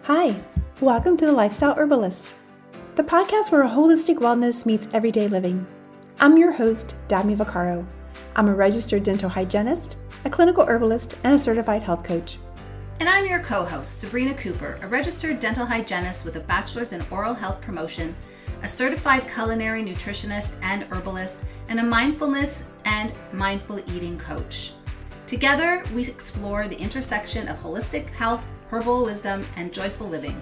Hi, welcome to the Lifestyle Herbalist, the podcast where holistic wellness meets everyday living. I'm your host, Dabney Vaccaro. I'm a registered dental hygienist, a clinical herbalist, and a certified health coach. And I'm your co-host, Sabrina Cooper, a registered dental hygienist with a bachelor's in oral health promotion, a certified culinary nutritionist and herbalist, and a mindfulness and mindful eating coach. Together, we explore the intersection of holistic health, herbal wisdom, and joyful living.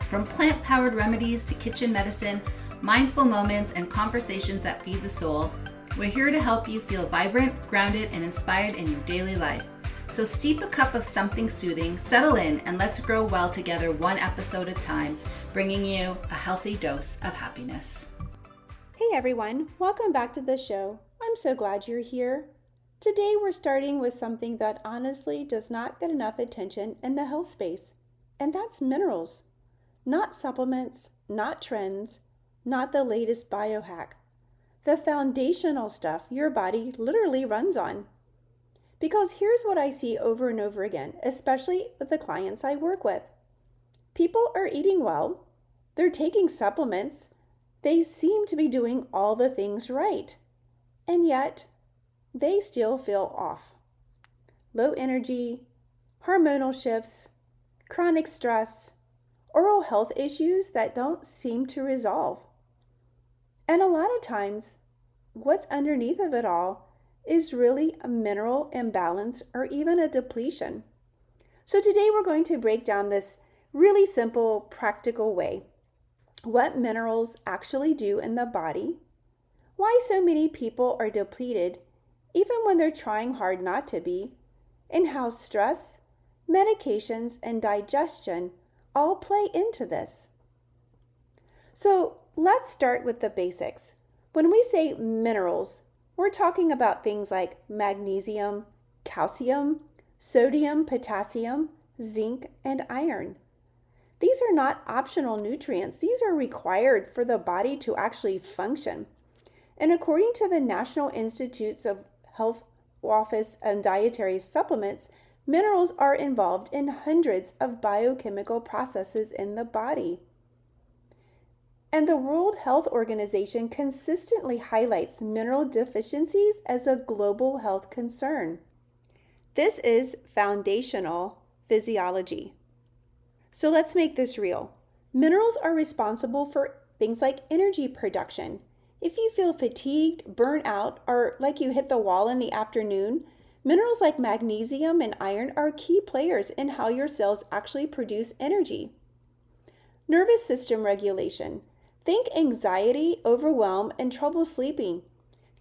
From plant-powered remedies to kitchen medicine, mindful moments, and conversations that feed the soul, we're here to help you feel vibrant, grounded, and inspired in your daily life. So steep a cup of something soothing, settle in, and let's grow well together one episode at a time, bringing you a healthy dose of happiness. Hey everyone, welcome back to the show. I'm so glad you're here. Today we're starting with something that honestly does not get enough attention in the health space, and that's minerals. Not supplements, not trends, not the latest biohack. The foundational stuff your body literally runs on. Because here's what I see over and over again, especially with the clients I work with. People are eating well, they're taking supplements, they seem to be doing all the things right, and yet they still feel off. Low energy, hormonal shifts, chronic stress, oral health issues that don't seem to resolve. And a lot of times, what's underneath of it all is really a mineral imbalance or even a depletion. So today we're going to break down this really simple, practical way. What minerals actually do in the body, why so many people are depleted even when they're trying hard not to be, and how stress, medications, and digestion all play into this. So let's start with the basics. When we say minerals, we're talking about things like magnesium, calcium, sodium, potassium, zinc, and iron. These are not optional nutrients. These are required for the body to actually function. And according to the National Institutes of Health Office and Dietary Supplements, minerals are involved in hundreds of biochemical processes in the body. And the World Health Organization consistently highlights mineral deficiencies as a global health concern. This is foundational physiology. So let's make this real. Minerals are responsible for things like energy production. If you feel fatigued, burnt out, or like you hit the wall in the afternoon, minerals like magnesium and iron are key players in how your cells actually produce energy. Nervous system regulation. Think anxiety, overwhelm, and trouble sleeping.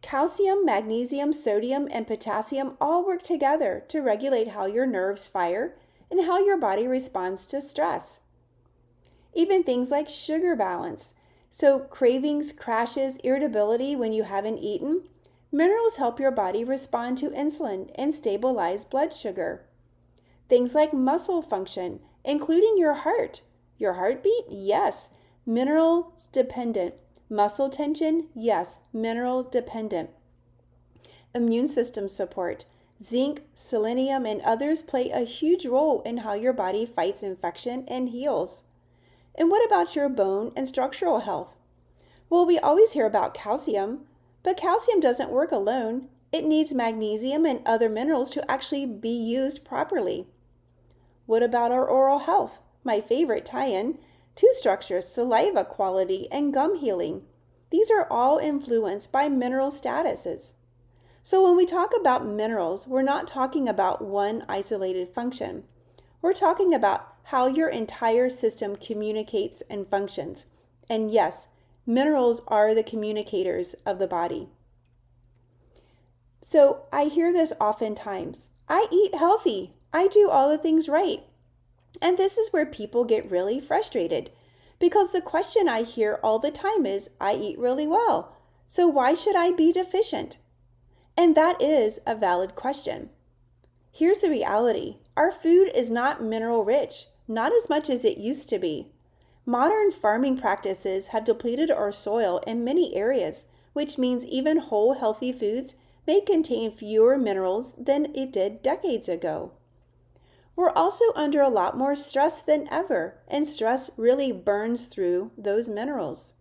Calcium, magnesium, sodium, and potassium all work together to regulate how your nerves fire and how your body responds to stress. Even things like sugar balance. So cravings, crashes, irritability when you haven't eaten. Minerals help your body respond to insulin and stabilize blood sugar. Things like muscle function, including your heart. Your heartbeat? Yes, minerals dependent. Muscle tension? Yes, mineral dependent. Immune system support. Zinc, selenium, and others play a huge role in how your body fights infection and heals. And what about your bone and structural health? Well, we always hear about calcium, but calcium doesn't work alone. It needs magnesium and other minerals to actually be used properly. What about our oral health? My favorite tie-in, tooth structure, saliva quality, and gum healing. These are all influenced by mineral statuses. So when we talk about minerals, we're not talking about one isolated function. We're talking about how your entire system communicates and functions. And yes, minerals are the communicators of the body. So I hear this oftentimes. I eat healthy. I do all the things right. And this is where people get really frustrated because the question I hear all the time is, I eat really well, so why should I be deficient? And that is a valid question. Here's the reality. Our food is not mineral rich, not as much as it used to be. Modern farming practices have depleted our soil in many areas, which means even whole healthy foods may contain fewer minerals than it did decades ago. We're also under a lot more stress than ever, and stress really burns through those minerals.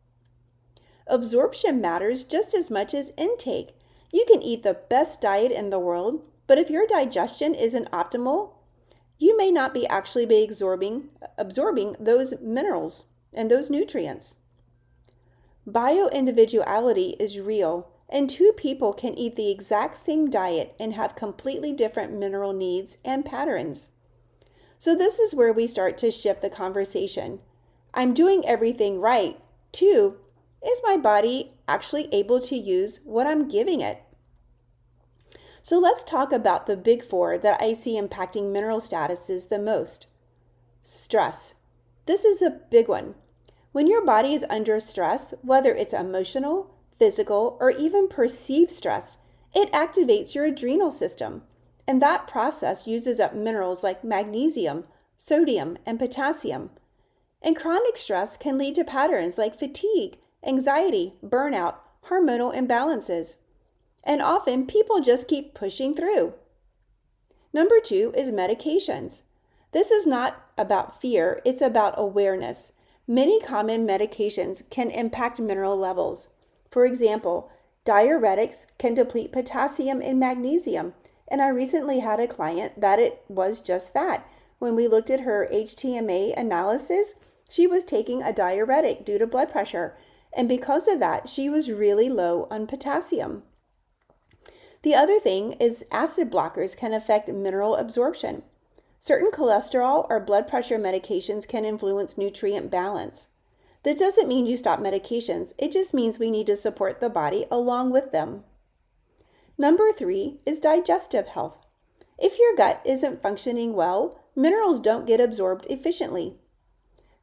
Absorption matters just as much as intake. You can eat the best diet in the world, but if your digestion isn't optimal, you may not be actually be absorbing those minerals and those nutrients. Bioindividuality is real, and two people can eat the exact same diet and have completely different mineral needs and patterns. So this is where we start to shift the conversation. I'm doing everything right. Two, is my body actually able to use what I'm giving it? So let's talk about the big four that I see impacting mineral statuses the most. Stress. This is a big one. When your body is under stress, whether it's emotional, physical, or even perceived stress, it activates your adrenal system. And that process uses up minerals like magnesium, sodium, and potassium. And chronic stress can lead to patterns like fatigue, anxiety, burnout, hormonal imbalances. And often people just keep pushing through. Number 2 is medications. This is not about fear, it's about awareness. Many common medications can impact mineral levels. For example, diuretics can deplete potassium and magnesium. And I recently had a client that it was just that. When we looked at her HTMA analysis, she was taking a diuretic due to blood pressure. And because of that, she was really low on potassium. The other thing is acid blockers can affect mineral absorption. Certain cholesterol or blood pressure medications can influence nutrient balance. That doesn't mean you stop medications. It just means we need to support the body along with them. Number 3 is digestive health. If your gut isn't functioning well, minerals don't get absorbed efficiently.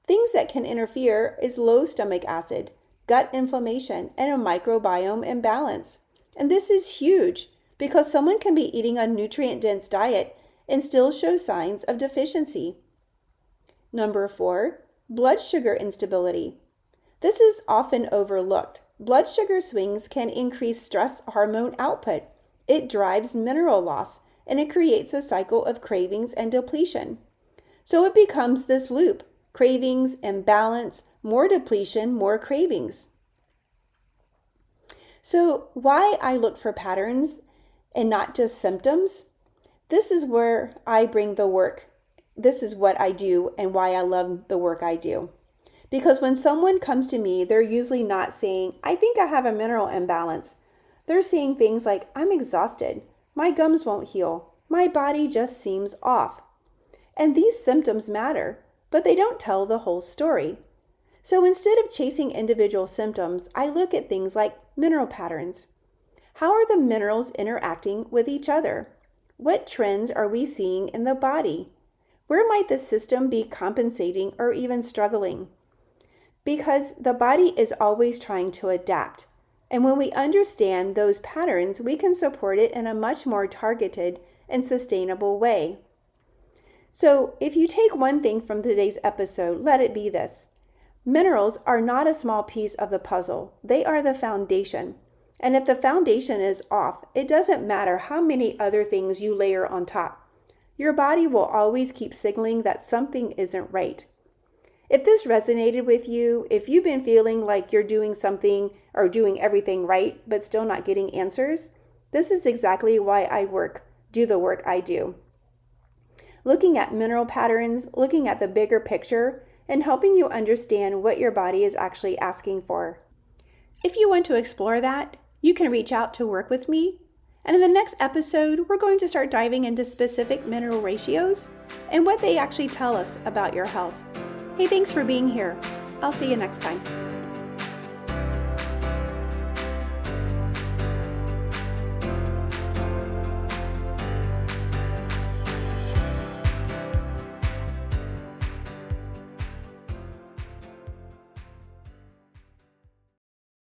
Things that can interfere is low stomach acid, gut inflammation, and a microbiome imbalance. And this is huge because someone can be eating a nutrient-dense diet and still show signs of deficiency. Number 4, blood sugar instability. This is often overlooked. Blood sugar swings can increase stress hormone output. It drives mineral loss, and it creates a cycle of cravings and depletion. So it becomes this loop: cravings, imbalance, more depletion, more cravings. So why I look for patterns and not just symptoms? This is where I bring the work. This is what I do and why I love the work I do. Because when someone comes to me, they're usually not saying, I think I have a mineral imbalance. They're saying things like, I'm exhausted, my gums won't heal, my body just seems off. And these symptoms matter, but they don't tell the whole story. So instead of chasing individual symptoms, I look at things like mineral patterns. How are the minerals interacting with each other? What trends are we seeing in the body? Where might the system be compensating or even struggling? Because the body is always trying to adapt. And when we understand those patterns, we can support it in a much more targeted and sustainable way. So if you take one thing from today's episode, let it be this. Minerals are not a small piece of the puzzle. They are the foundation. And if the foundation is off, it doesn't matter how many other things you layer on top. Your body will always keep signaling that something isn't right. If this resonated with you, if you've been feeling like you're doing something or doing everything right, but still not getting answers, this is exactly why I do the work I do. Looking at mineral patterns, looking at the bigger picture, and helping you understand what your body is actually asking for. If you want to explore that, you can reach out to work with me. And in the next episode, we're going to start diving into specific mineral ratios and what they actually tell us about your health. Hey, thanks for being here. I'll see you next time.